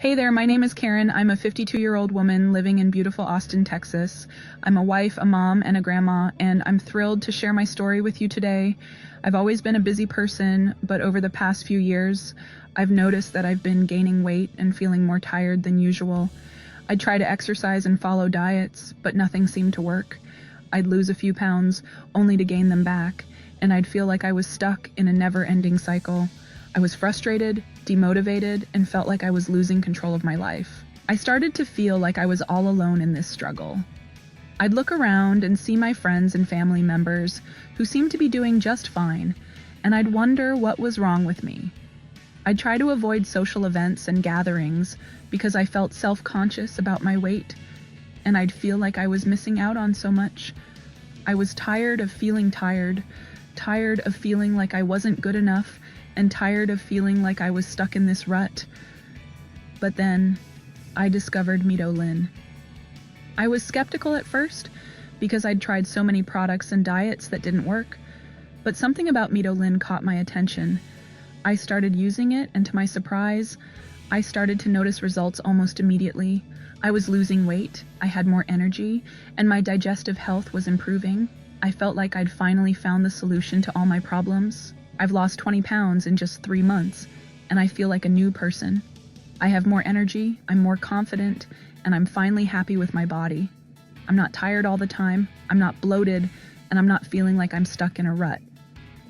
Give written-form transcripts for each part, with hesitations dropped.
Hey there, my name is Karen. I'm a 52-year-old woman living in beautiful Austin, Texas. I'm a wife, a mom, and a grandma, and I'm thrilled to share my story with you today. I've always been a busy person, but over the past few years, I've noticed that I've been gaining weight and feeling more tired than usual. I'd try to exercise and follow diets, but nothing seemed to work. I'd lose a few pounds only to gain them back, and I'd feel like I was stuck in a never-ending cycle. I was frustrated, demotivated, and felt like I was losing control of my life. I started to feel like I was all alone in this struggle. I'd look around and see my friends and family members who seemed to be doing just fine, and I'd wonder what was wrong with me. I'd try to avoid social events and gatherings because I felt self-conscious about my weight, and I'd feel like I was missing out on so much. I was tired of feeling tired of feeling like I wasn't good enough, and tired of feeling like I was stuck in this rut. But then I discovered Mitolyn. I was skeptical at first because I'd tried so many products and diets that didn't work, but something about Mitolyn caught my attention. I started using it, and to my surprise, I started to notice results almost immediately. I was losing weight, I had more energy, and my digestive health was improving. I felt like I'd finally found the solution to all my problems. I've lost 20 pounds in just 3 months, and I feel like a new person. I have more energy, I'm more confident, and I'm finally happy with my body. I'm not tired all the time, I'm not bloated, and I'm not feeling like I'm stuck in a rut.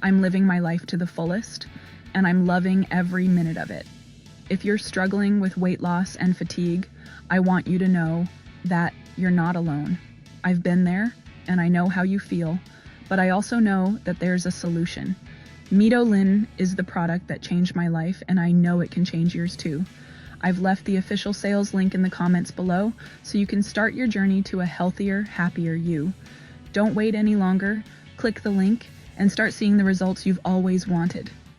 I'm living my life to the fullest, and I'm loving every minute of it. If you're struggling with weight loss and fatigue, I want you to know that you're not alone. I've been there, and I know how you feel, but I also know that there's a solution. Mitolyn is the product that changed my life, and I know it can change yours too. I've left the official sales link in the comments below so you can start your journey to a healthier, happier you. Don't wait any longer. Click the link and start seeing the results you've always wanted.